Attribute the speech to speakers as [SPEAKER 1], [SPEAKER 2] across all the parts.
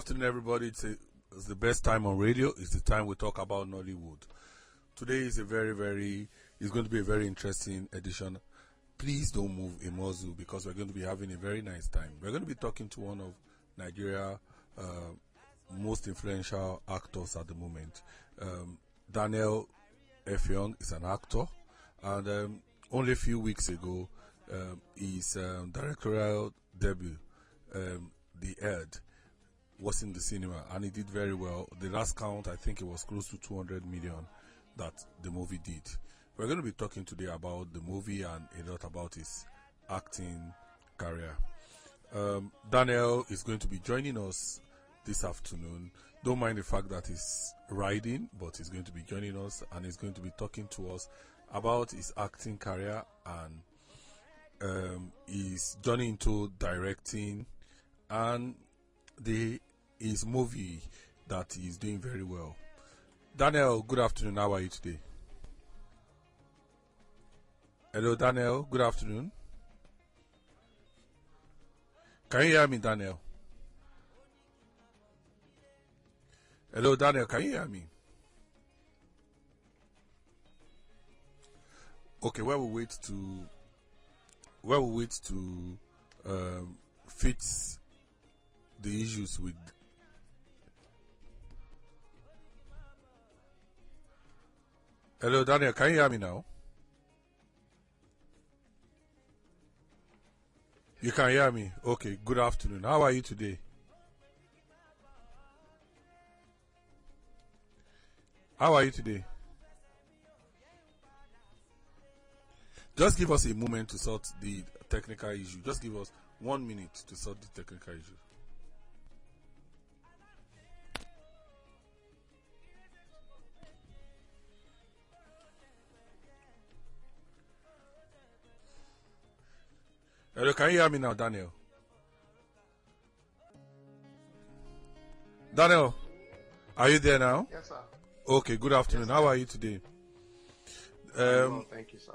[SPEAKER 1] afternoon, everybody. It's the best time on radio. It's the time we talk about Nollywood. Today is it's going to be a very interesting edition. Please don't move a muzzle because we're going to be having a very nice time. We're going to be talking to one of Nigeria's most influential actors at the moment. Etim Effiong is an actor, and only a few weeks ago, his directorial debut, The Ed, was in the cinema, and he did very well. The last count, I think it was close to 200 million that the movie did. We're going to be talking today about the movie and a lot about his acting career. Daniel is going to be joining us this afternoon. Don't mind the fact that he's riding, but he's going to be joining us and he's going to be talking to us about his acting career and his journey into directing and his movie that he's doing very well. Daniel, good afternoon. How are you today? Hello, Daniel. Good afternoon. Can you hear me, Daniel? Hello, Daniel. Can you hear me? Okay, while we wait to fix the issues with. Hello, Daniel. Can you hear me now? You can hear me. Okay. Good afternoon. How are you today? How are you today? Just give us a moment to sort the technical issue. Just give us 1 minute to sort the technical issue. Hello, can you hear me now, Daniel? Daniel, are you there now?
[SPEAKER 2] Yes, sir.
[SPEAKER 1] Okay, good afternoon.
[SPEAKER 2] Yes,
[SPEAKER 1] how are you today?
[SPEAKER 2] Well, thank you, sir.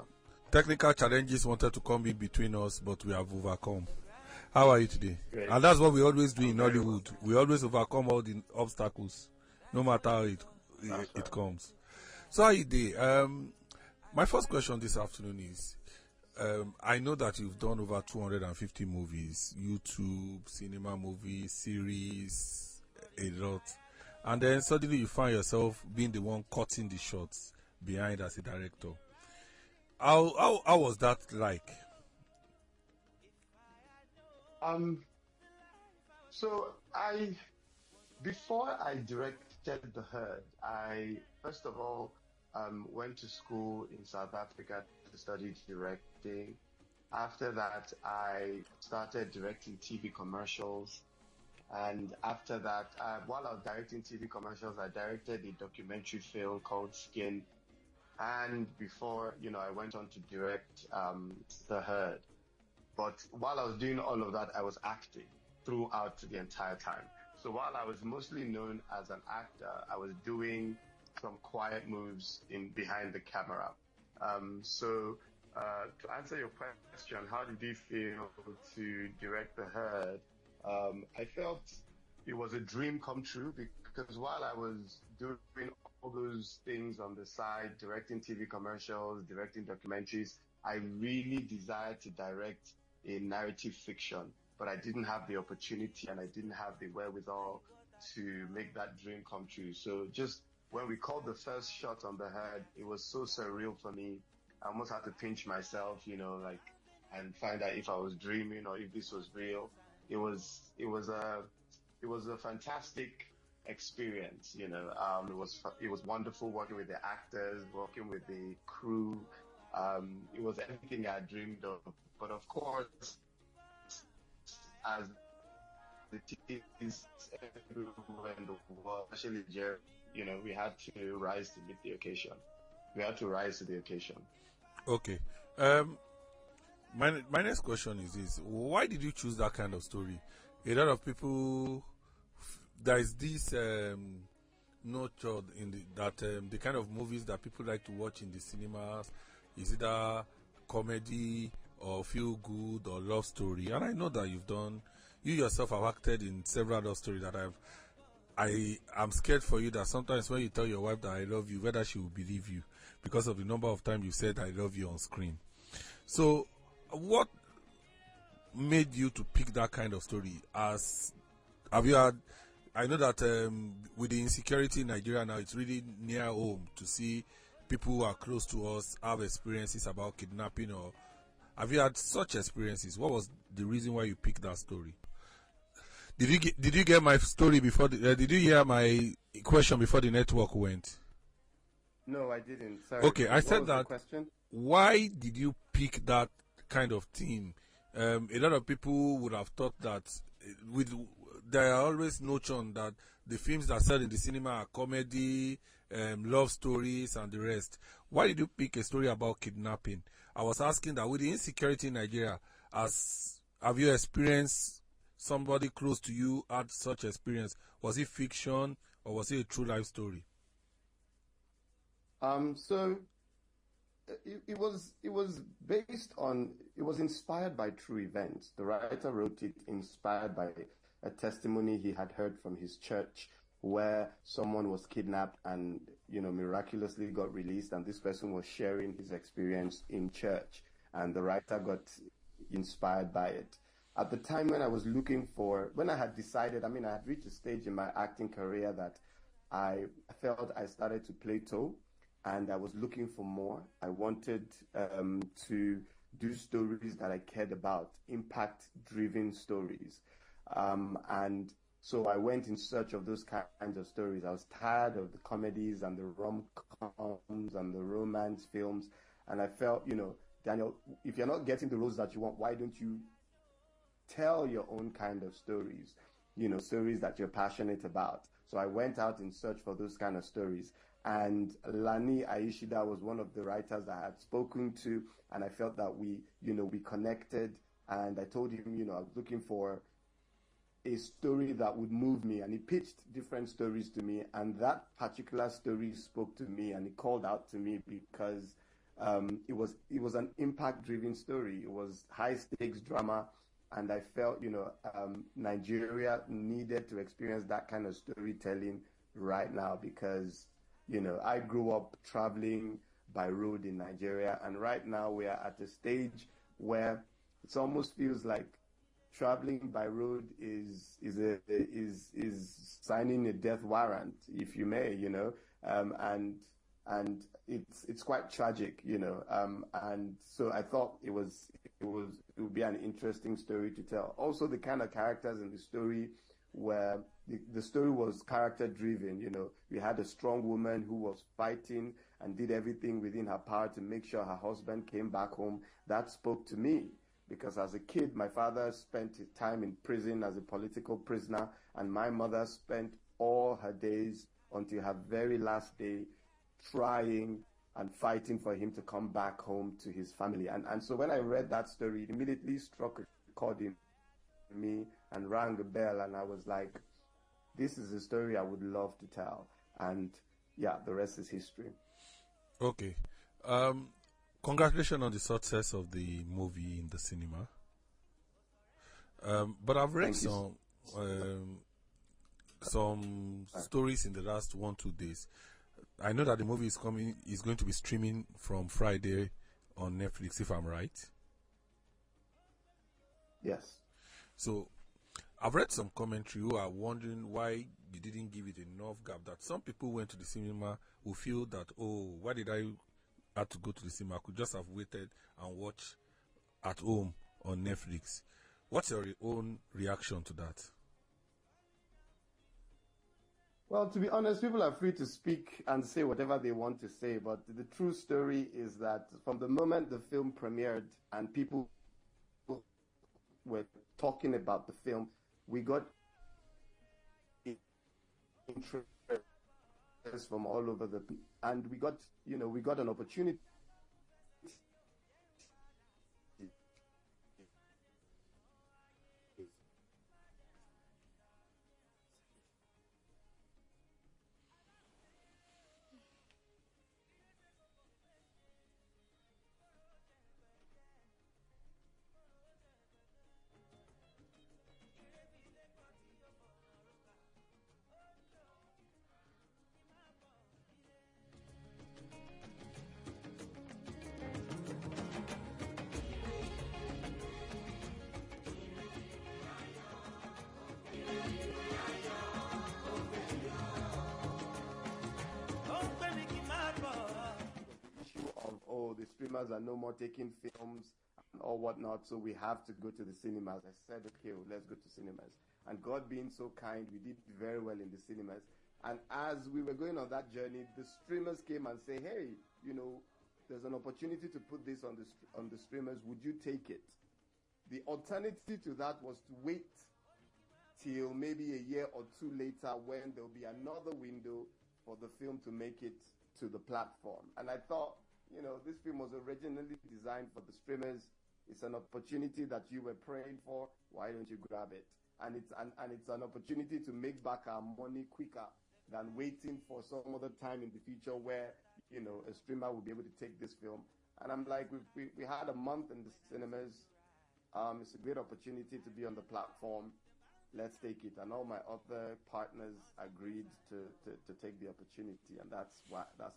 [SPEAKER 1] Technical challenges wanted to come in between us, but we have overcome. How are you today?
[SPEAKER 2] Great.
[SPEAKER 1] And that's what we always do in
[SPEAKER 2] very
[SPEAKER 1] Hollywood. We always overcome all the obstacles, no matter how it
[SPEAKER 2] right.
[SPEAKER 1] comes. So how are you doing? My first question this afternoon is, I know that you've done over 250 movies, YouTube, cinema movies, series, a lot. And then suddenly you find yourself being the one cutting the shots behind as a director. How was that like?
[SPEAKER 2] So before I directed The Herd, I first of all went to school in South Africa to study directing. After that, I started directing TV commercials. And after that, while I was directing TV commercials, I directed a documentary film called Skin. And before, I went on to direct The Herd. But while I was doing all of that, I was acting throughout the entire time. So while I was mostly known as an actor, I was doing some quiet moves behind the camera. To answer your question, how did it feel to direct The Herd? I felt it was a dream come true because while I was doing all those things on the side, directing TV commercials, directing documentaries, I really desired to direct a narrative fiction, but I didn't have the opportunity and I didn't have the wherewithal to make that dream come true. So just when we called the first shot on The Herd, it was so surreal for me. I almost had to pinch myself, and find out if I was dreaming or if this was real. It was a fantastic experience, It was wonderful working with the actors, working with the crew. It was everything I dreamed of. But of course, as the teams everywhere in the world, especially Jerry, we had to rise to meet the occasion. We had to rise to the occasion.
[SPEAKER 1] Okay. My next question is this: why did you choose that kind of story? A lot of people, there is this nurture in the kind of movies that people like to watch in the cinemas is either comedy or feel good or love story. And I know that you've done you yourself have acted in several other stories that I'm scared for you that sometimes when you tell your wife that I love you, whether she will believe you because of the number of times you said I love you on screen. So, what made you to pick that kind of story? As have you had? I know that with the insecurity in Nigeria now, it's really near home to see people who are close to us have experiences about kidnapping. Or have you had such experiences? What was the reason why you picked that story? Did you get my story before? Did you hear my question before the network went?
[SPEAKER 2] No, I didn't. Sorry,
[SPEAKER 1] Okay, I
[SPEAKER 2] please. What
[SPEAKER 1] said
[SPEAKER 2] was the
[SPEAKER 1] that.
[SPEAKER 2] question?
[SPEAKER 1] Why did you pick that kind of theme? A lot of people would have thought that with there are always notion that the films that sell in the cinema are comedy, love stories, and the rest. Why did you pick a story about kidnapping? I was asking that with the insecurity in Nigeria, have you experienced somebody close to you had such experience? Was it fiction or was it a true life story?
[SPEAKER 2] So it was based on it was inspired by true events. The writer wrote it inspired by a testimony he had heard from his church where someone was kidnapped and miraculously got released, and this person was sharing his experience in church, and the writer got inspired by it. At the time when I had decided, I mean, I had reached a stage in my acting career that I felt I started to plateau and I was looking for more. I wanted to do stories that I cared about, impact-driven stories. And so I went in search of those kinds of stories. I was tired of the comedies and the rom-coms and the romance films. And I felt, Daniel, if you're not getting the roles that you want, why don't you tell your own kind of stories, stories that you're passionate about? So I went out in search for those kind of stories. And Lani Aishida was one of the writers I had spoken to, and I felt that we connected. And I told him, I was looking for a story that would move me, and he pitched different stories to me, and that particular story spoke to me, and it called out to me because it was an impact-driven story. It was high-stakes drama, and I felt Nigeria needed to experience that kind of storytelling right now because I grew up traveling by road in Nigeria, and right now we are at a stage where it almost feels like traveling by road is signing a death warrant, if you may, and it's quite tragic, and so I thought it would be an interesting story to tell. Also, the kind of characters in the story where the story was character driven. We had a strong woman who was fighting and did everything within her power to make sure her husband came back home. That spoke to me because as a kid, my father spent his time in prison as a political prisoner, and my mother spent all her days until her very last day trying and fighting for him to come back home to his family. And so when I read that story, it immediately struck a chord in me and rang a bell, and I was like, this is a story I would love to tell. And yeah, the rest is history.
[SPEAKER 1] Okay. Um, Congratulations on the success of the movie in the cinema. But I've read
[SPEAKER 2] Thank you.
[SPEAKER 1] some stories in the last 1 2 days. I know that the movie is going to be streaming from Friday on Netflix, if I'm right.
[SPEAKER 2] Yes.
[SPEAKER 1] So I've read some commentary who are wondering why you didn't give it enough gap. That some people went to the cinema who feel that, oh, why did I have to go to the cinema? I could just have waited and watch at home on Netflix. What's your own reaction to that?
[SPEAKER 2] Well, to be honest, people are free to speak and say whatever they want to say, but the true story is that from the moment the film premiered and people were talking about the film, we got interest from all over and we got an opportunity.
[SPEAKER 3] streamers are no more taking films and all whatnot, so we have to go to the cinemas. I said, okay, well, let's go to cinemas. And God being so kind, we did very well in the cinemas. And as we were going on that journey, the streamers came and say, hey, there's an opportunity to put this on the streamers. Would you take it? The alternative to that was to wait till maybe a year or two later when there'll be another window for the film to make it to the platform. And I thought, this film was originally designed for the streamers. It's an opportunity that you were praying for. Why don't you grab it? And it's an opportunity to make back our money quicker than waiting for some other time in the future where, a streamer will be able to take this film. And I'm like, we had a month in the cinemas. It's a great opportunity to be on the platform. Let's take it. And all my other partners agreed to take the opportunity, and that's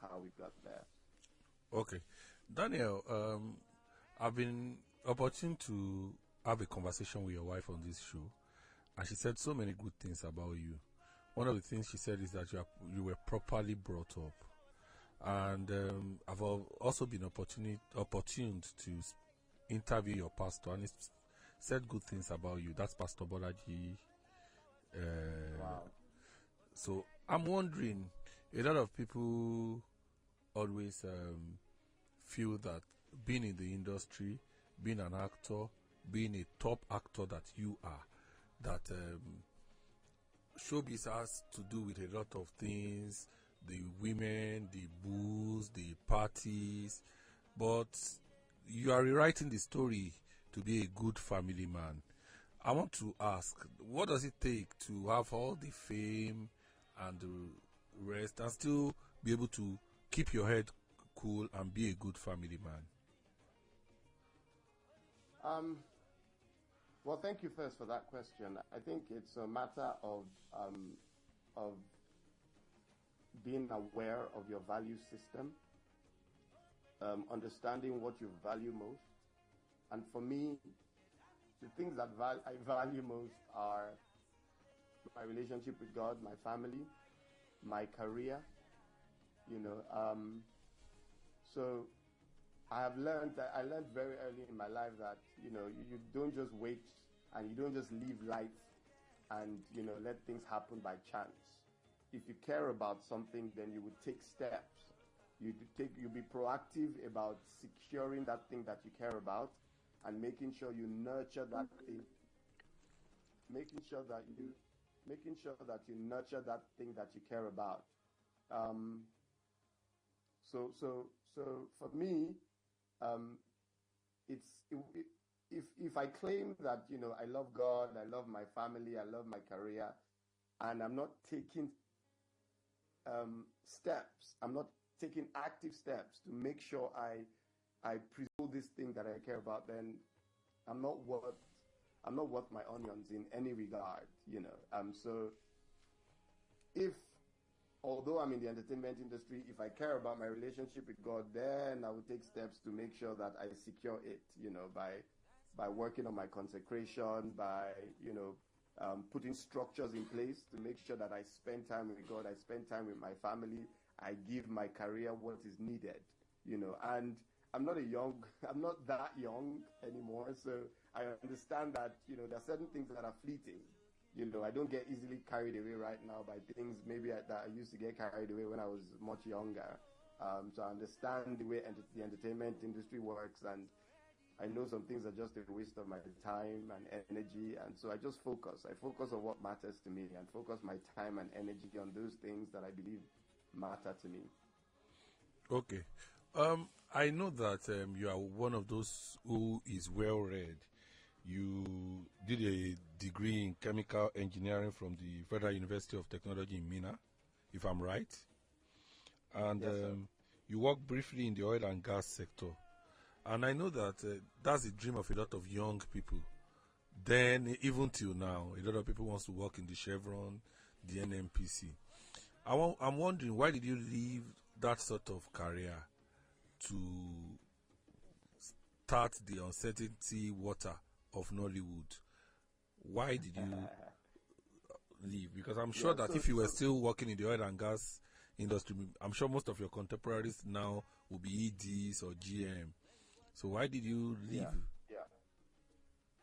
[SPEAKER 3] how we got there.
[SPEAKER 1] Okay. Daniel, I've been opportune to have a conversation with your wife on this show, and she said so many good things about you. One of the things she said is that you were properly brought up. And I've also been opportuned to interview your pastor, and he said good things about you. That's Pastor Bolaji.
[SPEAKER 3] Wow.
[SPEAKER 1] So I'm wondering, a lot of people always feel that being in the industry, being an actor, being a top actor that you are, that showbiz has to do with a lot of things, the women, the booze, the parties, but you are rewriting the story to be a good family man. I want to ask, what does it take to have all the fame and the rest and still be able to keep your head cool and be a good family man?
[SPEAKER 3] Well, thank you first for that question. I think it's a matter of being aware of your value system, understanding what you value most. And for me, the things that I value most are my relationship with God, my family, my career, So I learned very early in my life that, you don't just wait and you don't just live life and, let things happen by chance. If you care about something, then you would take steps. You'll be proactive about securing that thing that you care about and making sure you nurture that thing. Making sure that you nurture that thing that you care about. So for me, if I claim that, I love God, I love my family, I love my career, and I'm not taking steps, I'm not taking active steps to make sure I preserve this thing that I care about, then I'm not worth my onions in any regard, So although I'm in the entertainment industry, if I care about my relationship with God, then I will take steps to make sure that I secure it, by working on my consecration, by, putting structures in place to make sure that I spend time with God, I spend time with my family, I give my career what is needed, and I'm not that young anymore, so I understand that, there are certain things that are fleeting. I don't get easily carried away right now by things maybe that I used to get carried away when I was much younger. So I understand the way the entertainment industry works, and I know some things are just a waste of my time and energy, and so I just focus. I focus on what matters to me and focus my time and energy on those things that I believe matter to me.
[SPEAKER 1] Okay. I know that you are one of those who is well-read. You did a degree in chemical engineering from the Federal University of Technology in Mina, if I'm right. And
[SPEAKER 3] Yes,
[SPEAKER 1] you worked briefly in the oil and gas sector. And I know that that's the dream of a lot of young people. Then, even till now, a lot of people want to work in the Chevron, the NNPC. I'm wondering, why did you leave that sort of career to start the uncertainty water of Nollywood? Why did you leave? Because I'm sure that if you were still working in the oil and gas industry, I'm sure most of your contemporaries now will be EDs or GM. So why did you leave?
[SPEAKER 3] Yeah.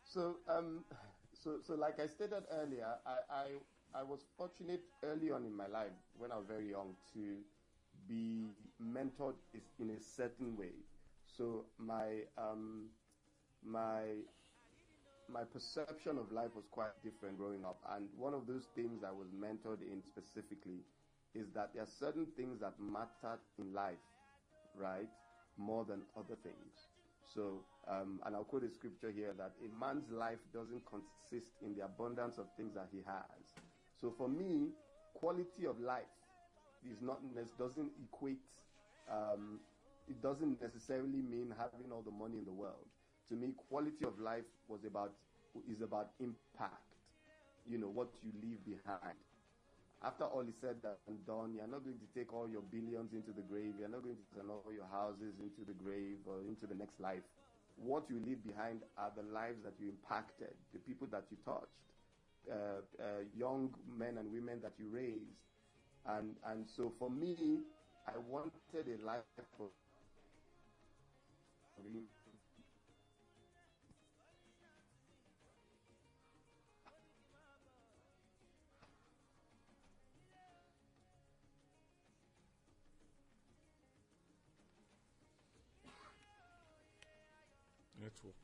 [SPEAKER 3] So, so like I stated earlier, I was fortunate early on in my life when I was very young to be mentored in a certain way. So my my perception of life was quite different growing up, and one of those things I was mentored in specifically is that there are certain things that matter in life, right, more than other things. So, and I'll quote a scripture here that a man's life doesn't consist in the abundance of things that he has. So for me, quality of life is not doesn't equate. Um, it doesn't necessarily mean having all the money in the world. To me, quality of life is about impact. You know what you leave behind. After all is said and done, you're not going to take all your billions into the grave. You're not going to send all your houses into the grave or into the next life. What you leave behind are the lives that you impacted, the people that you touched, young men and women that you raised. And so for me, I wanted a life of
[SPEAKER 1] Network.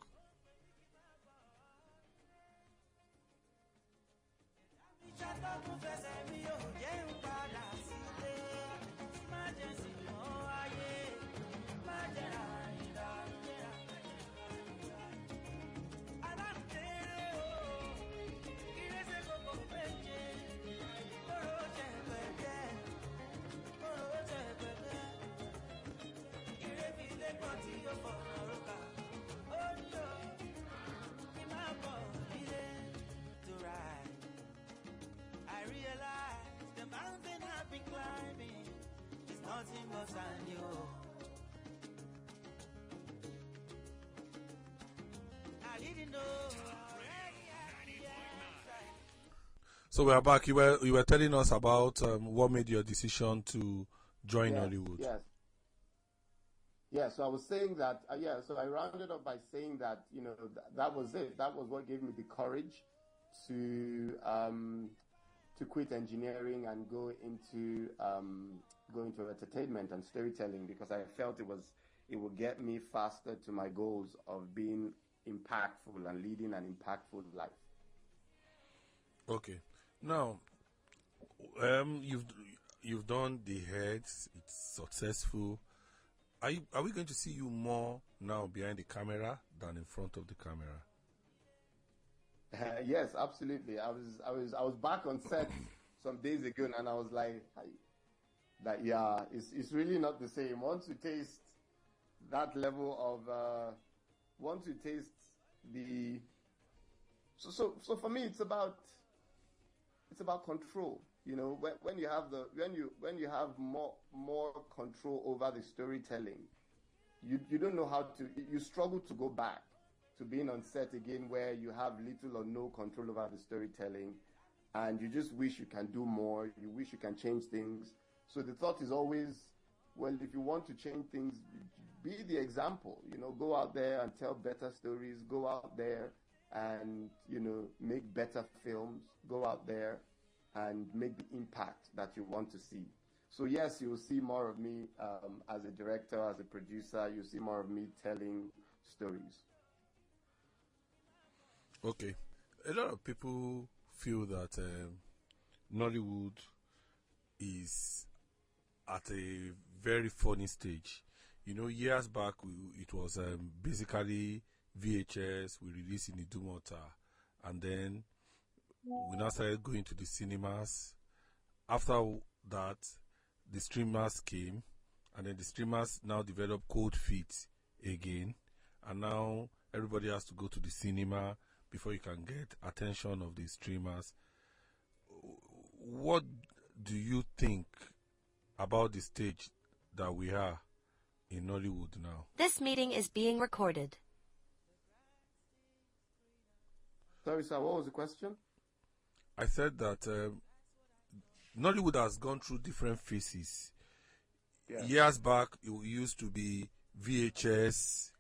[SPEAKER 4] I realize the mountain I've been climbing is nothing but sand, yo. I didn't know.
[SPEAKER 1] So we are back. You were telling us about what made your decision to join Hollywood.
[SPEAKER 3] Yeah, so I was saying that, so I rounded up by saying that, that was it. That was what gave me the courage to quit engineering and go into entertainment and storytelling, because I felt it would get me faster to my goals of being impactful and leading an impactful life.
[SPEAKER 1] Okay. Now, you've done the heads. It's successful. Are we going to see you more now behind the camera than in front of the camera?
[SPEAKER 3] Yes, absolutely. I was back on set some days ago, and I was like, it's really not the same. Once you taste that level of, once you taste the, so for me, it's about control. When you have more control over the storytelling, you don't know how to. You struggle to go back to being on set again, where you have little or no control over the storytelling, and you just wish you can do more. You wish you can change things. So the thought is always, well, if you want to change things, be the example. Go out there and tell better stories. Go out there and make better films. Go out there and make the impact that you want to see. So yes, you'll see more of me as a director, as a producer. You'll see more of me telling stories.
[SPEAKER 1] Okay. A lot of people feel that Nollywood is at a very funny stage. Years back, it was basically VHS. We released in the Dumota, and then we now started going to the cinemas. After that, the streamers came, and then the streamers now developed cold feet again, and now everybody has to go to the cinema before you can get attention of the streamers. What do you think about the stage that we are in Nollywood now?
[SPEAKER 5] This meeting is being recorded.
[SPEAKER 3] Sorry, sir, what was the question?
[SPEAKER 1] I said that Nollywood has gone through different phases. Yeah. Years back, it used to be VHS,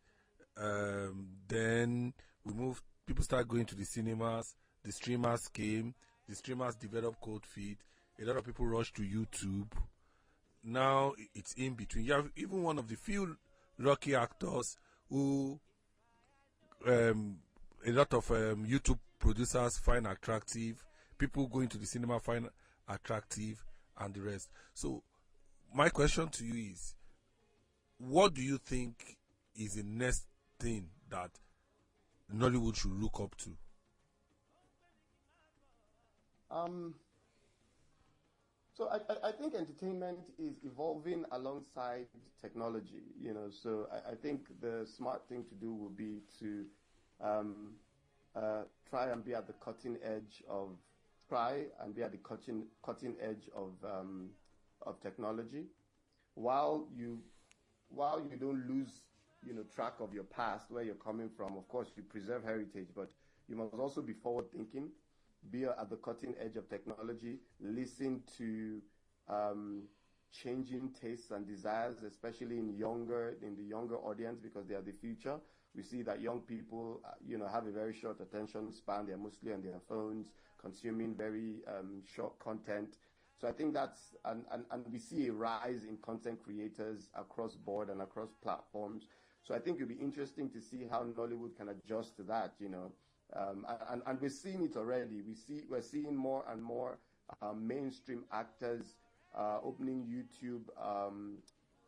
[SPEAKER 1] Then we moved. People start going to the cinemas. The streamers came. The streamers developed cold feet. A lot of people rushed to YouTube. Now it's in between. You have even one of the few lucky actors who a lot of YouTube producers find attractive. People going to the cinema find attractive, and the rest. So my question to you is, what do you think is the next thing that Nollywood should look up to?
[SPEAKER 3] So I think entertainment is evolving alongside technology, so I think the smart thing to do would be to try and be at the cutting edge of technology, while you don't lose track of your past, where you're coming from. Of course, you preserve heritage, but you must also be forward thinking, be at the cutting edge of technology, listen to changing tastes and desires, especially in the younger audience, because they are the future. We see that young people, have a very short attention span. They're mostly on their phones, consuming very short content. So I think that's, and we see a rise in content creators across board and across platforms. So I think it'll be interesting to see how Nollywood can adjust to that, and we're seeing it already. We're seeing more and more mainstream actors opening YouTube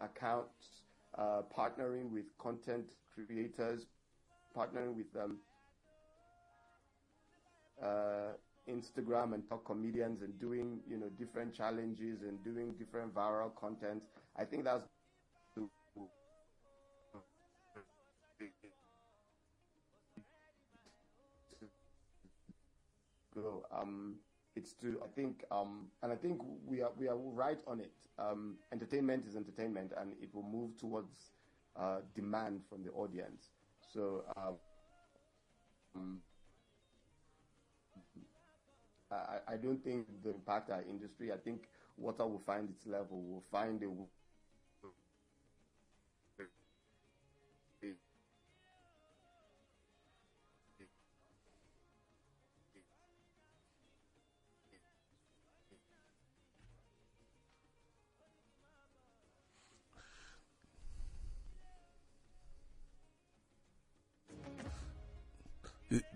[SPEAKER 3] accounts, partnering with content creators, partnering with Instagram and top comedians, and doing different challenges and doing different viral content. I think that's go. It's to I think and I think we are right on it. Entertainment is entertainment, and it will move towards demand from the audience. So I don't think the impact our industry. I think water will find its level. Will find a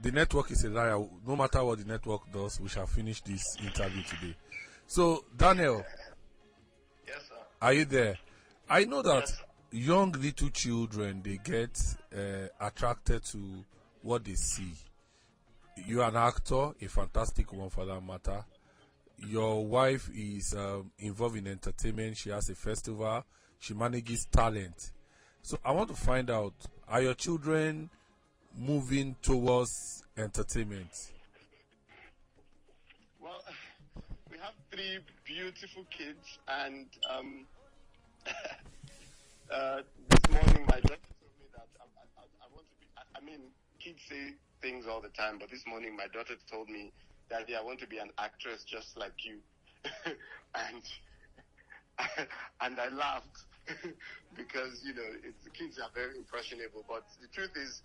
[SPEAKER 1] The network is a liar. No matter what the network does, we shall finish this interview today. So, Daniel,
[SPEAKER 2] Yes, sir.
[SPEAKER 1] are you there? I know that
[SPEAKER 2] Yes, sir.
[SPEAKER 1] young little children, they get attracted to what they see. You're an actor, a fantastic one for that matter. Your wife is involved in entertainment. She has a festival. She manages talent. So I want to find out, are your children moving towards entertainment?
[SPEAKER 2] Well, we have 3 beautiful kids, and this morning my daughter told me that I want to be. I mean, kids say things all the time, but this morning my daughter told me, "Daddy, I want to be an actress just like you," and and I laughed because the kids are very impressionable. But the truth is,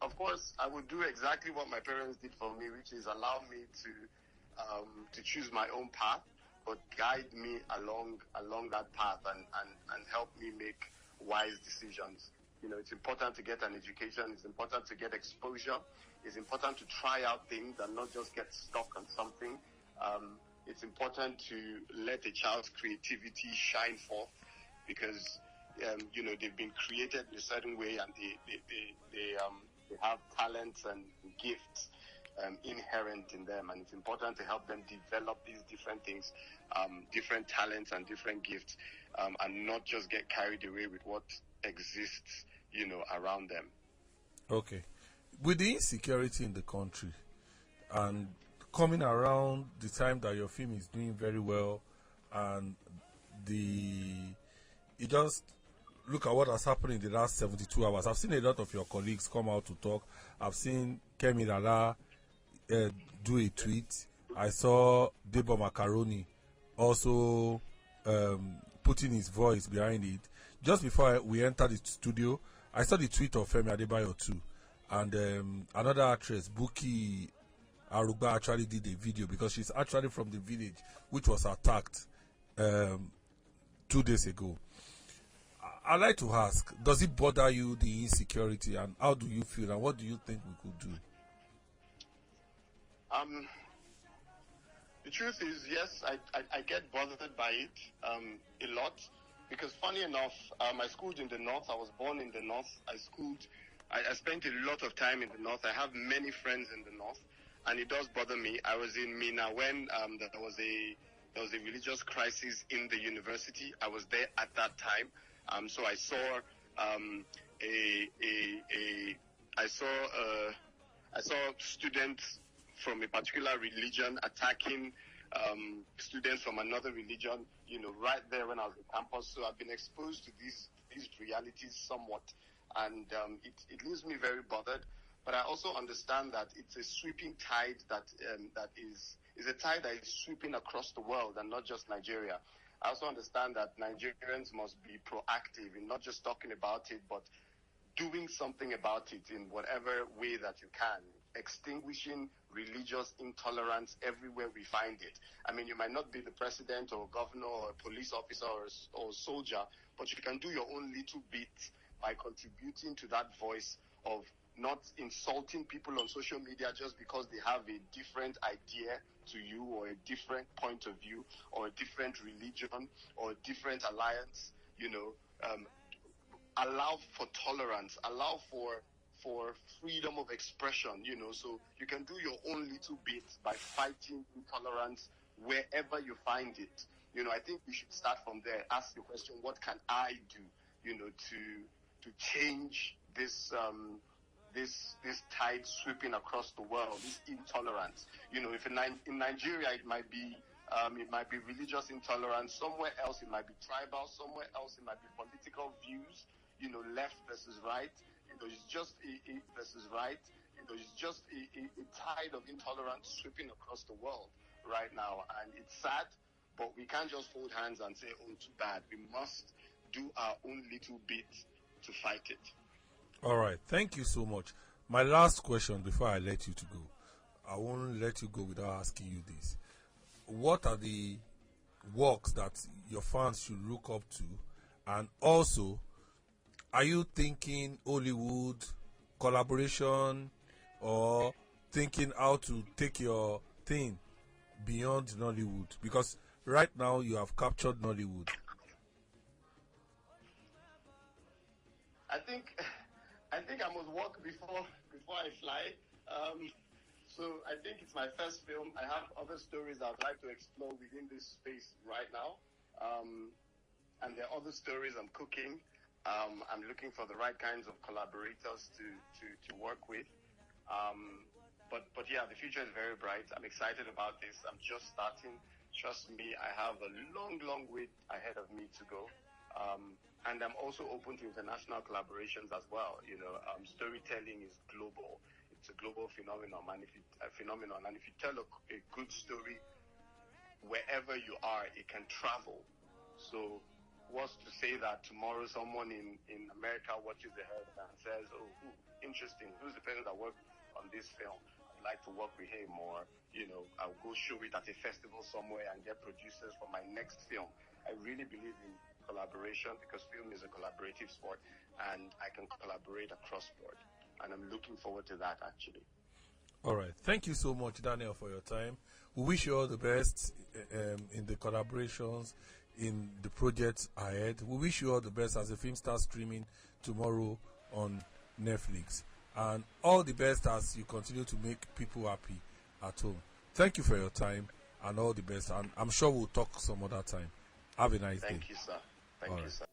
[SPEAKER 2] of course, I would do exactly what my parents did for me, which is allow me to choose my own path, but guide me along that path and help me make wise decisions. It's important to get an education. It's important to get exposure. It's important to try out things and not just get stuck on something. It's important to let a child's creativity shine forth, because they've been created in a certain way, and they have talents and gifts inherent in them, and it's important to help them develop these different things, different talents and different gifts, and not just get carried away with what exists, around them.
[SPEAKER 1] Okay. With the insecurity in the country, and coming around the time that your film is doing very well, and you just look at what has happened in the last 72 hours. I've seen a lot of your colleagues come out to talk. I've seen Kemi Lala do a tweet. I saw Debo Macaroni also putting his voice behind it. Just before we entered the studio, I saw the tweet of Femi Adebayo too, and another actress, Buki Aruba, actually did a video because she's actually from the village which was attacked 2 days ago. I'd like to ask, does it bother you, the insecurity, and how do you feel, and what do you think we could do?
[SPEAKER 3] The truth is, yes, I get bothered by it a lot, because funny enough, I schooled in the north. I was born in the north. I spent a lot of time in the north. I have many friends in the north, and it does bother me. I was in Mina when there was a religious crisis in the university. I was there at that time, so I saw I saw students from a particular religion attacking students from another religion, right there when I was on campus. So I've been exposed to these realities somewhat, and it leaves me very bothered. But I also understand that it's a sweeping tide that is a tide that is sweeping across the world and not just Nigeria. I also understand that Nigerians must be proactive in not just talking about it, but doing something about it in whatever way that you can, extinguishing religious intolerance everywhere we find it. I mean, you might not be the president or governor or a police officer or soldier, but you can do your own little bit by contributing to that voice of not insulting people on social media just because they have a different idea to you, or a different point of view, or a different religion, or a different alliance. Allow for tolerance, allow for freedom of expression, so you can do your own little bit by fighting intolerance wherever you find it. I think we should start from there. Ask the question, what can I do, to change this tide sweeping across the world, this intolerance. If in Nigeria it might be religious intolerance, somewhere else it might be tribal, somewhere else it might be political views, left versus right. It's just versus right. It's just a tide of intolerance sweeping across the world right now, and it's sad, but we can't just hold hands and say, oh, too bad. We must do our own little bit to fight it.
[SPEAKER 1] All right, thank you so much. My last question before I let you to go, I won't let you go without asking you this. What are the works that your fans should look up to, and also, are you thinking Hollywood collaboration, or thinking how to take your thing beyond Nollywood? Because right now you have captured Nollywood.
[SPEAKER 3] I think I must walk before I fly. So I think it's my first film. I have other stories I'd like to explore within this space right now. And there are other stories I'm cooking. I'm looking for the right kinds of collaborators to work with. But yeah, the future is very bright. I'm excited about this. I'm just starting. Trust me, I have a long, long way ahead of me to go. And I'm also open to international collaborations as well. Storytelling is global. It's a global phenomenon. And if you tell a good story wherever you are, it can travel. So what's to say that tomorrow someone in America watches the head and says, oh, interesting, who's the person that worked on this film? I'd like to work with him, or, I'll go show it at a festival somewhere and get producers for my next film. I really believe in collaboration, because film is a collaborative sport, and I can collaborate across board, and I'm looking forward to that, actually.
[SPEAKER 1] All right, thank you so much, Daniel, for your time. We wish you all the best in the collaborations, in the projects ahead. We wish you all the best as the film starts streaming tomorrow on Netflix, and all the best as you continue to make people happy at home. Thank you for your time, and all the best, and I'm sure we'll talk some other time. Have a nice day.
[SPEAKER 3] Thank you, sir. Thank you, sir.